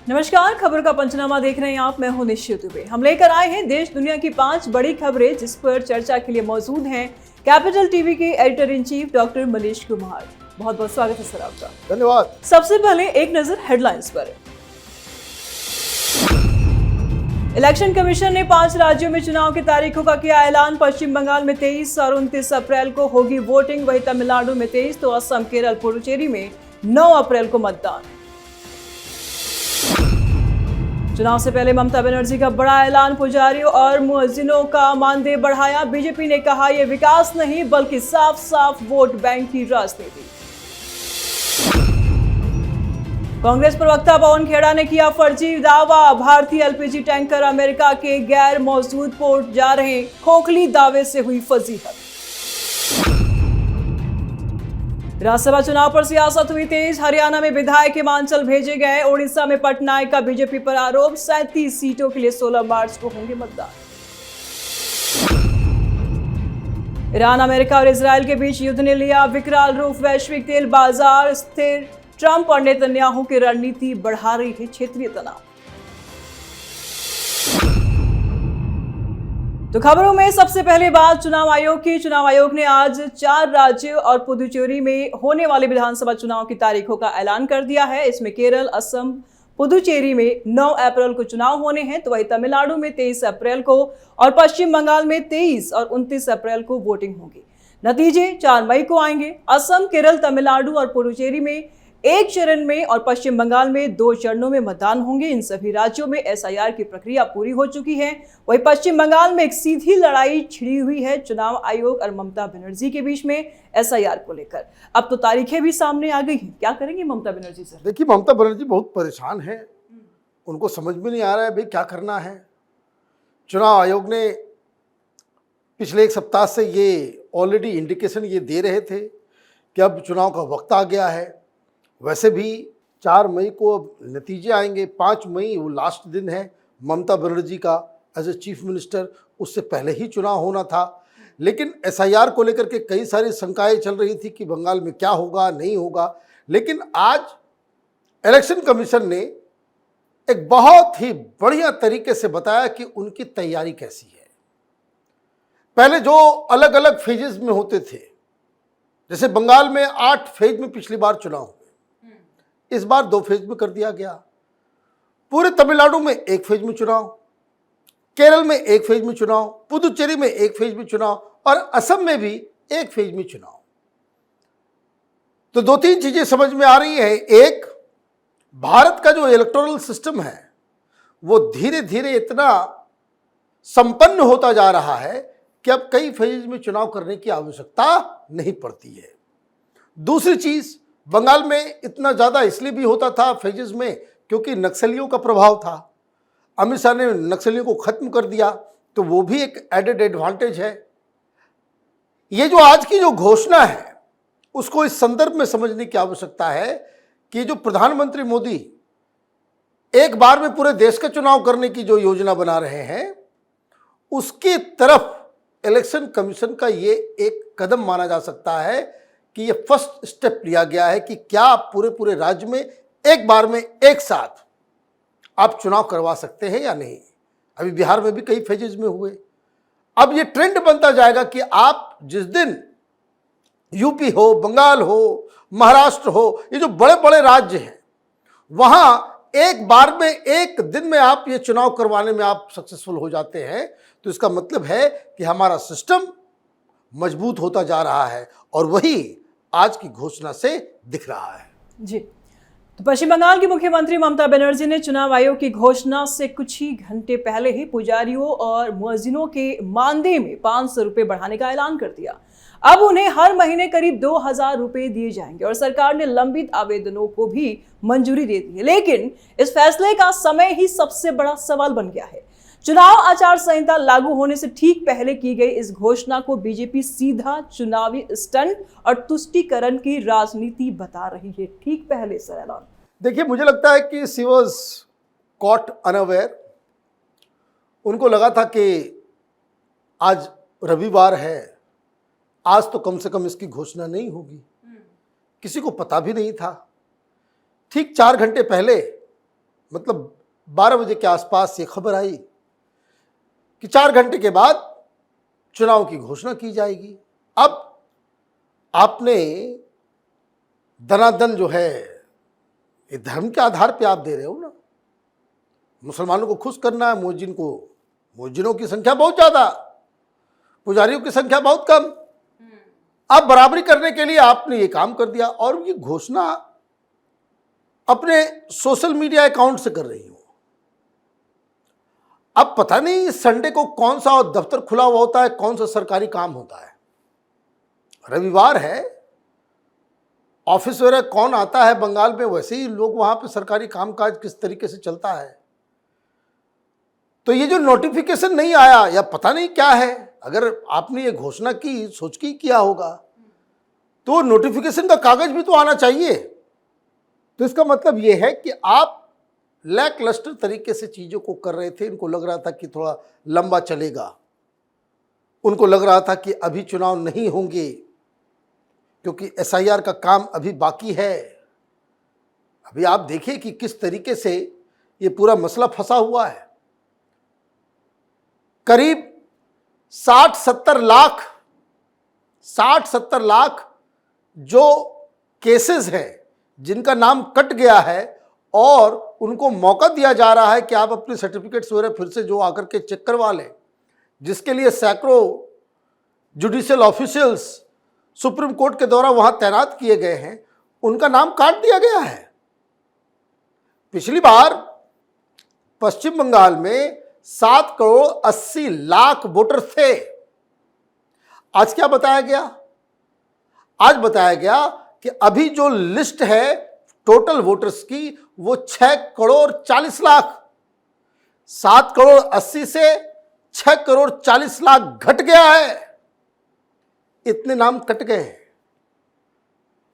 नमस्कार, खबर का पंचनामा देख रहे हैं आप। मैं हूं निश्चित दुबे। हम लेकर आए हैं देश दुनिया की 5 बड़ी खबरें जिस पर चर्चा के लिए मौजूद हैं कैपिटल टीवी के editor in chief doctor Manish Kumar. बहुत बहुत स्वागत है सर आपका। धन्यवाद। सबसे पहले एक नजर हेडलाइंस पर। इलेक्शन कमीशन ने 5 राज्यों में चुनाव की तारीखों का किया ऐलान। पश्चिम बंगाल में 23 और 29 अप्रैल को होगी वोटिंग। वहीं तमिलनाडु में 23 तो असम, केरल, पुडुचेरी में 9 अप्रैल को मतदान। चुनाव से पहले ममता बनर्जी का बड़ा ऐलान। पुजारियों और मुअज्जिनों का मानदेय बढ़ाया। बीजेपी ने कहा यह विकास नहीं बल्कि साफ साफ वोट बैंक की राजनीति। कांग्रेस प्रवक्ता पवन खेड़ा ने किया फर्जी दावा। भारतीय एलपीजी टैंकर अमेरिका के गैर मौजूद पोर्ट जा रहे। खोखली दावे से हुई फजीहत। राज्यसभा चुनाव पर सियासत हुई तेज। हरियाणा में विधायक हिमाचल भेजे गए। ओडिशा में पटनायक का बीजेपी पर आरोप। 37 सीटों के लिए 16 मार्च को होंगे मतदान। ईरान, अमेरिका और इजरायल के बीच युद्ध ने लिया विकराल रूप। वैश्विक तेल बाजार स्थिर। ट्रंप और नेतन्याहू की रणनीति बढ़ा रही है क्षेत्रीय तनाव। तो खबरों में सबसे पहले बात चुनाव आयोग की। चुनाव आयोग ने आज 4 राज्यों और पुदुचेरी में होने वाले विधानसभा चुनाव की तारीखों का ऐलान कर दिया है। इसमें केरल, असम, पुदुचेरी में 9 अप्रैल को चुनाव होने हैं, तो वहीं तमिलनाडु में 23 अप्रैल को और पश्चिम बंगाल में 23 और 29 अप्रैल को वोटिंग होगी। नतीजे 4 मई को आएंगे। असम, केरल, तमिलनाडु और पुडुचेरी में 1 चरण में और पश्चिम बंगाल में 2 चरणों में मतदान होंगे। इन सभी राज्यों में एसआईआर की प्रक्रिया पूरी हो चुकी है। वहीं पश्चिम बंगाल में एक सीधी लड़ाई छिड़ी हुई है चुनाव आयोग और ममता बनर्जी के बीच में एसआईआर को लेकर। अब तो तारीखें भी सामने आ गई हैं। क्या करेंगे ममता बनर्जी सर? देखिए, ममता बनर्जी बहुत परेशान है। उनको समझ में नहीं आ रहा है भाई क्या करना है। चुनाव आयोग ने पिछले 1 सप्ताह से ये ऑलरेडी इंडिकेशन ये दे रहे थे कि अब चुनाव का वक्त आ गया है। वैसे भी 4 मई को अब नतीजे आएंगे। 5 मई वो लास्ट दिन है ममता बनर्जी का एज ए चीफ मिनिस्टर। उससे पहले ही चुनाव होना था, लेकिन एसआईआर को लेकर के कई सारी शंकाएं चल रही थी कि बंगाल में क्या होगा नहीं होगा। लेकिन आज इलेक्शन कमीशन ने एक बहुत ही बढ़िया तरीके से बताया कि उनकी तैयारी कैसी है। पहले जो अलग अलग फेजेस में होते थे, जैसे बंगाल में 8 फेज में पिछली बार चुनाव हुए, इस बार 2 फेज में कर दिया गया। पूरे तमिलनाडु में 1 फेज में चुनाव, केरल में 1 फेज में चुनाव, पुदुचेरी में 1 फेज में चुनाव और असम में भी 1 फेज में चुनाव। तो 2-3 चीजें समझ में आ रही है। एक, भारत का जो इलेक्टोरल सिस्टम है वो धीरे धीरे इतना संपन्न होता जा रहा है कि अब कई फेज में चुनाव करने की आवश्यकता नहीं पड़ती है। दूसरी चीज, बंगाल में इतना ज़्यादा इसलिए भी होता था फेजेस में क्योंकि नक्सलियों का प्रभाव था। अमित शाह ने नक्सलियों को खत्म कर दिया, तो वो भी एक एडेड एडवांटेज है। ये जो आज की जो घोषणा है उसको इस संदर्भ में समझने की आवश्यकता है कि जो प्रधानमंत्री मोदी एक बार में पूरे देश का चुनाव करने की जो योजना बना रहे हैं, उसकी तरफ इलेक्शन कमीशन का ये एक कदम माना जा सकता है कि ये फर्स्ट स्टेप लिया गया है कि क्या पूरे राज्य में एक बार में एक साथ आप चुनाव करवा सकते हैं या नहीं। अभी बिहार में भी कई फेजेस में हुए। अब ये ट्रेंड बनता जाएगा कि आप जिस दिन यूपी हो, बंगाल हो, महाराष्ट्र हो, ये जो बड़े बड़े राज्य हैं, वहां एक बार में एक दिन में आप ये चुनाव करवाने में आप सक्सेसफुल हो जाते हैं, तो इसका मतलब है कि हमारा सिस्टम मजबूत होता जा रहा है और वही आज की घोषणा से दिख रहा है। जी, तो पश्चिम बंगाल की मुख्यमंत्री ममता बनर्जी ने चुनाव आयोग की घोषणा से कुछ ही घंटे पहले ही पुजारियों और मुअज्जिनों के मानदेय में 500 रुपए बढ़ाने का ऐलान कर दिया। अब उन्हें हर महीने करीब 2000 रुपए दिए जाएंगे और सरकार ने लंबित आवेदनों को भी मंजूरी दे दी है। लेकिन इस फैसले का समय ही सबसे बड़ा सवाल बन गया है। चुनाव आचार संहिता लागू होने से ठीक पहले की गई इस घोषणा को बीजेपी सीधा चुनावी स्टंट और तुष्टीकरण की राजनीति बता रही है। ठीक पहले सर ऐलान। देखिए, मुझे लगता है कि शी वाज कॉट अनअवेयर। उनको लगा था कि आज रविवार है, आज तो कम से कम इसकी घोषणा नहीं होगी। किसी को पता भी नहीं था। ठीक 4 घंटे पहले मतलब 12 बजे के आसपास ये खबर आई कि 4 घंटे के बाद चुनाव की घोषणा की जाएगी। अब आपने दनादन जो है ये धर्म के आधार पे आप दे रहे हो ना, मुसलमानों को खुश करना है, मुअज्जिनों की संख्या बहुत ज़्यादा, पुजारियों की संख्या बहुत कम, आप बराबरी करने के लिए आपने ये काम कर दिया और ये घोषणा अपने सोशल मीडिया अकाउंट से कर रही हो। अब पता नहीं संडे को कौन सा दफ्तर खुला हुआ होता है, कौन सा सरकारी काम होता है, रविवार है, ऑफिस वगैरह कौन आता है बंगाल में, वैसे ही लोग वहां पे सरकारी कामकाज किस तरीके से चलता है। तो ये जो नोटिफिकेशन नहीं आया या पता नहीं क्या है, अगर आपने ये घोषणा की सोच के ही किया होगा तो नोटिफिकेशन का कागज भी तो आना चाहिए। तो इसका मतलब ये है कि आप लैक लस्टर तरीके से चीज़ों को कर रहे थे। इनको लग रहा था कि थोड़ा लंबा चलेगा, उनको लग रहा था कि अभी चुनाव नहीं होंगे क्योंकि एसआईआर का काम अभी बाकी है। अभी आप देखिए कि किस तरीके से ये पूरा मसला फंसा हुआ है। करीब 60-70 लाख जो केसेस हैं जिनका नाम कट गया है और उनको मौका दिया जा रहा है कि आप अपने सर्टिफिकेट्स वगैरह फिर से जो आकर के चेक करवा लें, जिसके लिए सैकड़ों जुडिशियल ऑफिशियल्स सुप्रीम कोर्ट के द्वारा वहां तैनात किए गए हैं, उनका नाम काट दिया गया है। पिछली बार पश्चिम बंगाल में 7 करोड़ 80 लाख वोटर थे। आज क्या बताया गया? आज बताया गया कि अभी जो लिस्ट है टोटल वोटर्स की वो 6 करोड़ 40 लाख, 7 करोड़ 80 से 6 करोड़ 40 लाख घट गया है। इतने नाम कट गए हैं।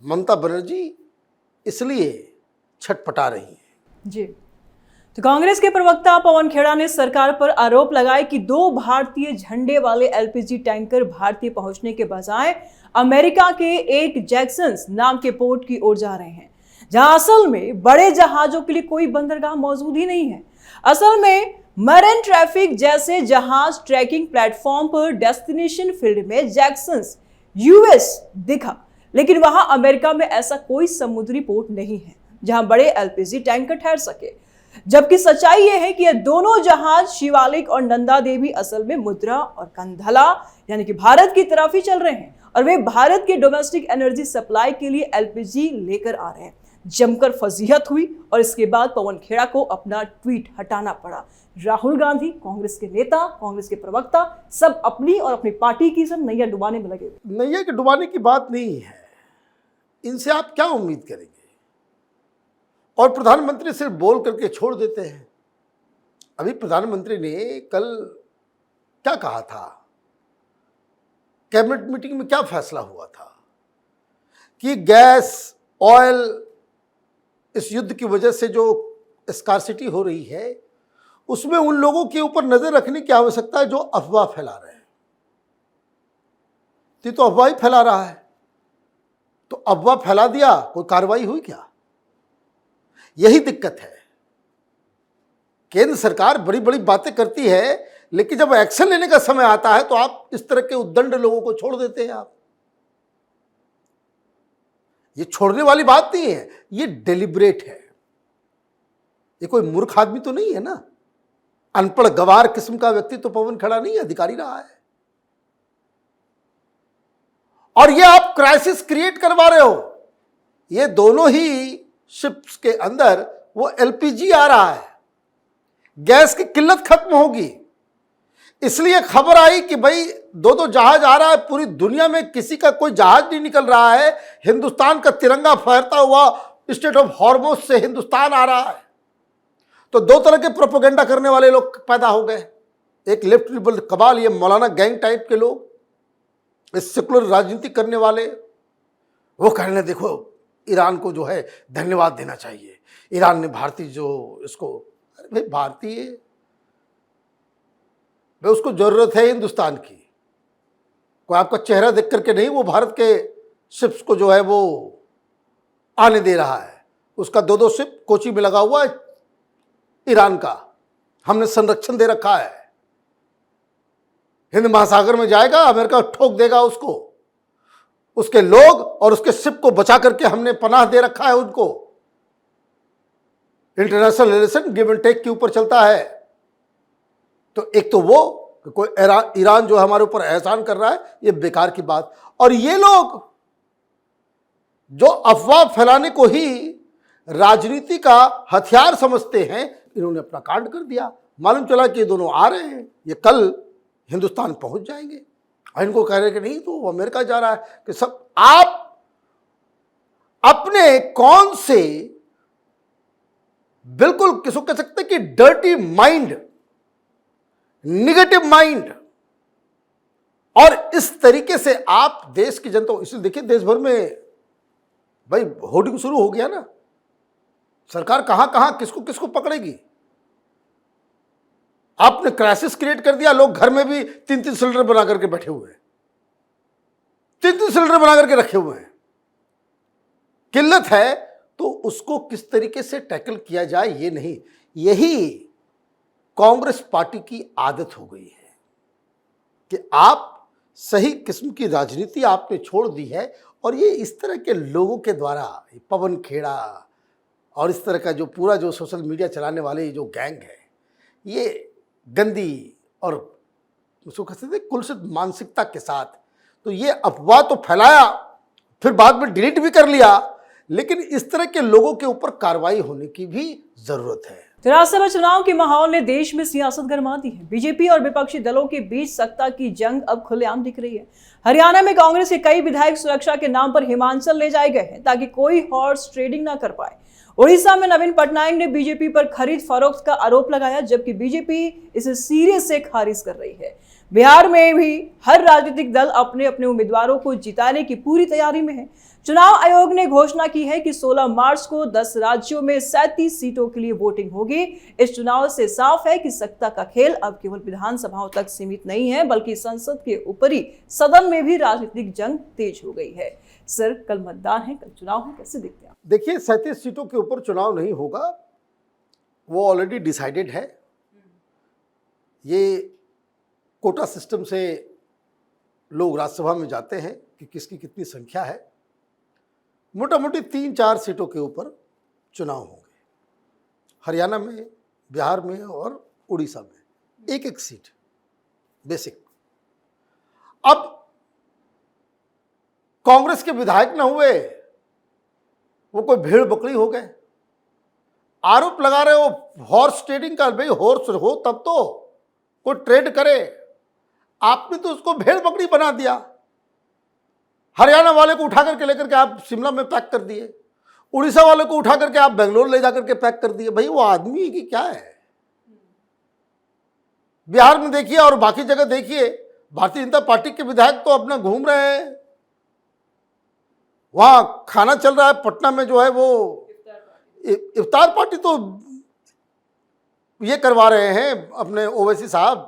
ममता बनर्जी इसलिए छटपटा रही है। जी, तो कांग्रेस के प्रवक्ता पवन खेड़ा ने सरकार पर आरोप लगाए कि 2 भारतीय झंडे वाले एलपीजी टैंकर भारतीय पहुंचने के बजाय अमेरिका के एक जैक्संस नाम के पोर्ट की ओर जा रहे हैं, जहां असल में बड़े जहाजों के लिए कोई बंदरगाह मौजूद ही नहीं है। असल में मरीन ट्रैफिक जैसे जहाज ट्रैकिंग प्लेटफॉर्म पर डेस्टिनेशन फील्ड में जैक्संस यूएस दिखा, लेकिन वहां अमेरिका में ऐसा कोई समुद्री पोर्ट नहीं है जहां बड़े एलपीजी टैंकर ठहर सके। जबकि सच्चाई यह है कि ये दोनों जहाज शिवालिक और नंदा देवी असल में मुद्रा और कंधला यानी कि भारत की तरफ ही चल रहे हैं और वे भारत के डोमेस्टिक एनर्जी सप्लाई के लिए एलपीजी लेकर आ रहे हैं। जमकर फजीहत हुई और इसके बाद पवन खेड़ा को अपना ट्वीट हटाना पड़ा। राहुल गांधी, कांग्रेस के नेता, कांग्रेस के प्रवक्ता सब अपनी और अपनी पार्टी की सब नैया डुबाने में लगे। नैया के डुबाने की बात नहीं है, इनसे आप क्या उम्मीद करेंगे? और प्रधानमंत्री सिर्फ बोल करके छोड़ देते हैं। अभी प्रधानमंत्री ने कल क्या कहा था, कैबिनेट मीटिंग में क्या फैसला हुआ था कि गैस, ऑयल, इस युद्ध की वजह से जो स्कार्सिटी हो रही है उसमें उन लोगों के ऊपर नजर रखने की आवश्यकता है जो अफवाह फैला रहे हैं। तो अफवाह ही फैला रहा है, तो अफवाह फैला दिया, कोई कार्रवाई हुई क्या? यही दिक्कत है। केंद्र सरकार बड़ी बड़ी बातें करती है, लेकिन जब एक्शन लेने का समय आता है तो आप इस तरह के उद्दंड लोगों को छोड़ देते हैं। आप ये छोड़ने वाली बात नहीं है, ये डेलिब्रेट है। ये कोई मूर्ख आदमी तो नहीं है ना, अनपढ़ गवार किस्म का व्यक्ति तो पवन खेड़ा नहीं, अधिकारी रहा है। और ये आप क्राइसिस क्रिएट करवा रहे हो। ये दोनों ही शिप्स के अंदर वो एलपीजी आ रहा है, गैस की किल्लत खत्म होगी, इसलिए खबर आई कि भाई 2 जहाज आ रहा है। पूरी दुनिया में किसी का कोई जहाज नहीं निकल रहा है, हिंदुस्तान का तिरंगा फहरता हुआ स्टेट ऑफ हॉर्मुज से हिंदुस्तान आ रहा है। तो 2 तरह के प्रोपेगेंडा करने वाले लोग पैदा हो गए। एक लेफ्ट लिबरल कबाल, ये मौलाना गैंग टाइप के लोग, इस सेकुलर राजनीति करने वाले, वो कहने देखो ईरान को जो है धन्यवाद देना चाहिए, ईरान ने भारतीय जो इसको, अरे भाई भारतीय, भाई उसको जरूरत है हिंदुस्तान की। कोई आपका चेहरा देख करके नहीं वो भारत के शिप्स को जो है वो आने दे रहा है। उसका 2 शिप कोची में लगा हुआ है, ईरान का हमने संरक्षण दे रखा है। हिंद महासागर में जाएगा, अमेरिका ठोक देगा उसको, उसके लोग और उसके शिप को बचा करके हमने पनाह दे रखा है उनको। International relation give and take के ऊपर चलता है। तो एक तो वो कि कोई ईरान जो हमारे ऊपर एहसान कर रहा है, ये बेकार की बात। और ये लोग जो अफवाह फैलाने को ही राजनीति का हथियार समझते हैं, इन्होंने अपना कांड कर दिया। मालूम चला कि ये दोनों आ रहे हैं, ये कल हिंदुस्तान पहुंच जाएंगे और इनको कह रहे कि नहीं तो वो अमेरिका जा रहा है। कि सब आप अपने कौन से बिल्कुल किसको कह सकते कि डर्टी माइंड, निगेटिव माइंड, और इस तरीके से आप देश की जनता, इसलिए देखिए देश भर में भाई होर्डिंग शुरू हो गया ना। सरकार कहां कहां किसको किसको पकड़ेगी। आपने क्राइसिस क्रिएट कर दिया, लोग घर में भी 3-3 सिलेंडर बना करके बैठे हुए हैं, 3-3 सिलेंडर बना करके रखे हुए हैं। किल्लत है तो उसको किस तरीके से टैकल किया जाए ये नहीं। यही कांग्रेस पार्टी की आदत हो गई है कि आप सही किस्म की राजनीति आपने छोड़ दी है, और ये इस तरह के लोगों के द्वारा, पवन खेड़ा और इस तरह का जो पूरा जो सोशल मीडिया चलाने वाले जो गैंग है, ये गंदी और उसको कह सकते कुलसित मानसिकता के साथ तो ये अफवाह तो फैलाया, फिर बाद में डिलीट भी कर लिया, लेकिन इस तरह के लोगों के ऊपर कार्रवाई होने की भी जरूरत है। राज्यसभा चुनाव के माहौल ने देश में सियासत गरमा दी है। बीजेपी और विपक्षी दलों के बीच सत्ता की जंग अब खुलेआम दिख रही है। हरियाणा में कांग्रेस के कई विधायक सुरक्षा के नाम पर हिमाचल ले जाए गए हैं ताकि कोई हॉर्स ट्रेडिंग ना कर पाए। उड़ीसा में नवीन पटनायक ने बीजेपी पर खरीद फरोख्त का आरोप लगाया, जबकि बीजेपी इसे सीरियस से खारिज कर रही है। बिहार में भी हर राजनीतिक दल अपने अपने उम्मीदवारों को जिताने की पूरी तैयारी में है। चुनाव आयोग ने घोषणा की है कि 16 मार्च को 10 राज्यों में 37 सीटों के लिए वोटिंग होगी। इस चुनाव से साफ है कि सत्ता का खेल अब केवल विधानसभाओं तक सीमित नहीं है, बल्कि संसद के ऊपरी सदन में भी राजनीतिक जंग तेज हो गई है। सर, कल मतदान है, कल चुनाव है, कैसे देखते हैं? देखिए 37 सीटों के ऊपर चुनाव नहीं होगा, वो ऑलरेडी डिसाइडेड है। ये कोटा सिस्टम से लोग राज्यसभा में जाते हैं कि किसकी कितनी संख्या है। मोटा मोटी 3-4 सीटों के ऊपर चुनाव होंगे, हरियाणा में, बिहार में और उड़ीसा में एक सीट बेसिक। अब कांग्रेस के विधायक ना हुए, वो कोई भेड़ बकरी हो गए। आरोप लगा रहे हो हॉर्स ट्रेडिंग का। भाई हॉर्स हो तब तो कोई ट्रेड करे, आपने तो उसको भेड़ बकरी बना दिया। हरियाणा वाले को उठा करके लेकर के आप शिमला में पैक कर दिए, उड़ीसा वाले को उठा करके आप बेंगलोर ले जाकर के पैक कर दिए। भाई वो आदमी की क्या है। बिहार में देखिए और बाकी जगह देखिए, भारतीय जनता पार्टी के विधायक तो अपना घूम रहे हैं, वहां खाना चल रहा है। पटना में जो है वो इफ्तार पार्टी तो ये करवा रहे हैं अपने ओवैसी साहब,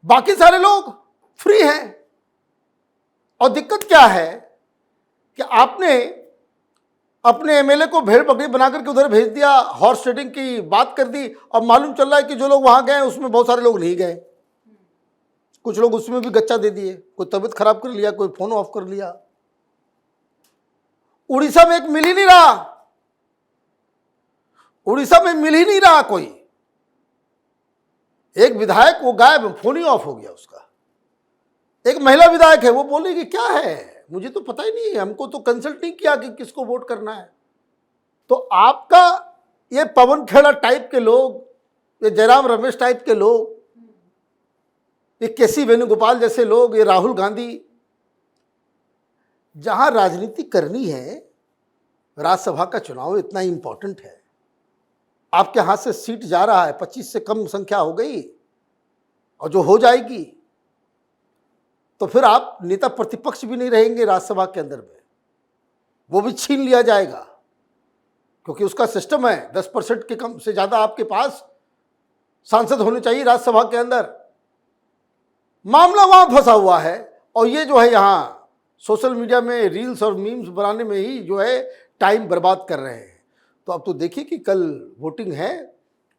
बाकी सारे लोग फ्री हैं। और दिक्कत क्या है कि आपने अपने एमएलए को भेड़ बकरी बना करके उधर भेज दिया, हॉर्स ट्रेडिंग की बात कर दी। अब मालूम चल रहा है कि जो लोग वहां गए उसमें बहुत सारे लोग नहीं गए, कुछ लोग उसमें भी गच्चा दे दिए, कोई तबीयत खराब कर लिया, कोई फोन ऑफ कर लिया। उड़ीसा में एक मिल ही नहीं रहा, उड़ीसा में मिल ही नहीं रहा कोई। एक विधायक वो गायब, फोन ही ऑफ हो गया उसका। एक महिला विधायक है, वो बोली कि क्या है, मुझे तो पता ही नहीं है, हमको तो कंसल्ट नहीं किया कि किसको वोट करना है। तो आपका ये पवन खेड़ा टाइप के लोग, ये जयराम रमेश टाइप के लोग, ये केसी वेणुगोपाल जैसे लोग, ये राहुल गांधी, जहां राजनीति करनी है, राज्यसभा का चुनाव इतना इंपॉर्टेंट है, आपके हाथ से सीट जा रहा है, 25 से कम संख्या हो गई और जो हो जाएगी तो फिर आप नेता प्रतिपक्ष भी नहीं रहेंगे राज्यसभा के अंदर में, वो भी छीन लिया जाएगा, क्योंकि उसका सिस्टम है 10% के कम से ज़्यादा आपके पास सांसद होने चाहिए राज्यसभा के अंदर। मामला वहाँ फंसा हुआ है, और ये जो है यहाँ सोशल मीडिया में रील्स और मीम्स बनाने में ही जो है टाइम बर्बाद कर रहे हैं। तो अब तो देखिए कि कल वोटिंग है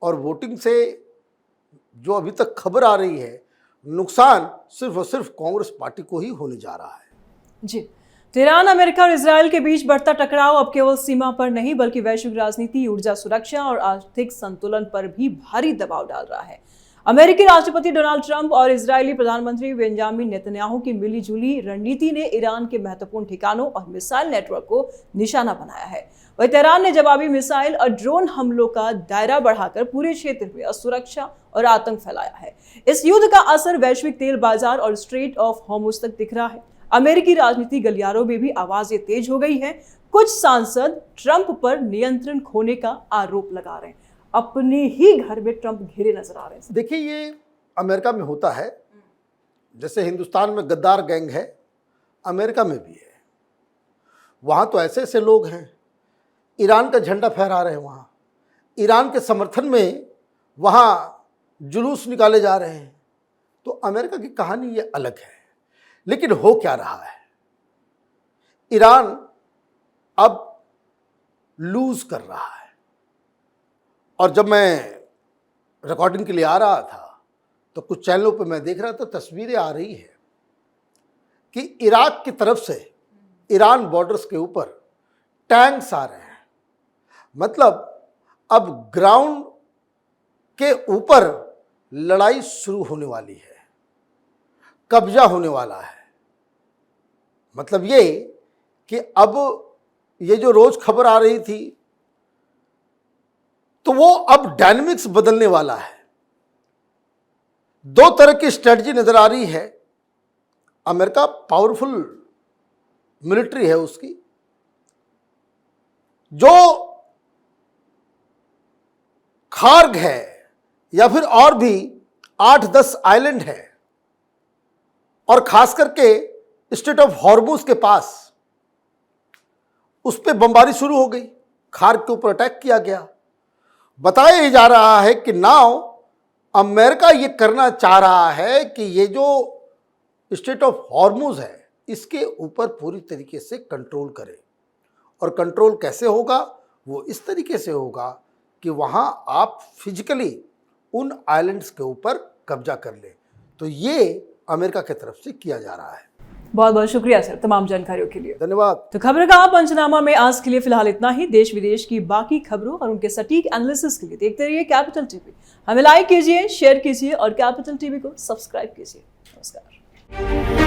और वोटिंग से जो अभी तक खबर आ रही है, नुकसान सिर्फ और सिर्फ कांग्रेस पार्टी को ही होने जा रहा है। जी, तो ईरान, अमेरिका और इजराइल के बीच बढ़ता टकराव अब केवल सीमा पर नहीं बल्कि वैश्विक राजनीति, ऊर्जा सुरक्षा और आर्थिक संतुलन पर भी भारी दबाव डाल रहा है। अमेरिकी राष्ट्रपति डोनाल्ड ट्रंप और इजरायली प्रधानमंत्री बेंजामिन नेतन्याहू की मिलीजुली रणनीति ने ईरान के महत्वपूर्ण ठिकानों और मिसाइल नेटवर्क को निशाना बनाया है। वहीं तेहरान ने जवाबी मिसाइल और ड्रोन हमलों का दायरा बढ़ाकर पूरे क्षेत्र में असुरक्षा और आतंक फैलाया है। इस युद्ध का असर वैश्विक तेल बाजार और स्ट्रेट ऑफ हॉर्मुज तक दिख रहा है। अमेरिकी राजनीति गलियारों में भी आवाजें तेज हो गई हैं। कुछ सांसद ट्रंप पर नियंत्रण खोने का आरोप लगा रहे हैं। अपने ही घर में ट्रंप घिरे नजर आ रहे हैं। देखिए, ये अमेरिका में होता है, जैसे हिंदुस्तान में गद्दार गैंग है, अमेरिका में भी है। वहाँ तो ऐसे ऐसे लोग हैं, ईरान का झंडा फहरा रहे हैं, वहाँ ईरान के समर्थन में वहाँ जुलूस निकाले जा रहे हैं। तो अमेरिका की कहानी ये अलग है। लेकिन हो क्या रहा है, ईरान अब लूज कर रहा है। और जब मैं रिकॉर्डिंग के लिए आ रहा था तो कुछ चैनलों पे मैं देख रहा था, तस्वीरें आ रही है कि इराक की तरफ से ईरान बॉर्डर्स के ऊपर टैंक्स आ रहे हैं। मतलब अब ग्राउंड के ऊपर लड़ाई शुरू होने वाली है, कब्जा होने वाला है। मतलब ये कि अब ये जो रोज खबर आ रही थी, तो वो अब डायनेमिक्स बदलने वाला है। दो तरह की स्ट्रेटजी नजर आ रही है। अमेरिका पावरफुल मिलिट्री है उसकी, जो खार्ग है या फिर और भी 8-10 आइलैंड है, और खास करके स्ट्रेट ऑफ हॉर्मुज के पास उस पर बमबारी शुरू हो गई। खार्ग के ऊपर अटैक किया गया। बताया जा रहा है कि नाउ अमेरिका ये करना चाह रहा है कि ये जो स्ट्रेट ऑफ हॉर्मुज है, इसके ऊपर पूरी तरीके से कंट्रोल करे। और कंट्रोल कैसे होगा? वो इस तरीके से होगा कि वहाँ आप फिजिकली उन आइलैंड्स के ऊपर कब्जा कर ले। तो ये अमेरिका की तरफ से किया जा रहा है। बहुत बहुत शुक्रिया सर तमाम जानकारियों के लिए। धन्यवाद। तो खबर का पंचनामा में आज के लिए फिलहाल इतना ही। देश विदेश की बाकी खबरों और उनके सटीक एनालिसिस के लिए देखते रहिए कैपिटल टीवी। हमें लाइक कीजिए, शेयर कीजिए और कैपिटल टीवी को सब्सक्राइब कीजिए। नमस्कार।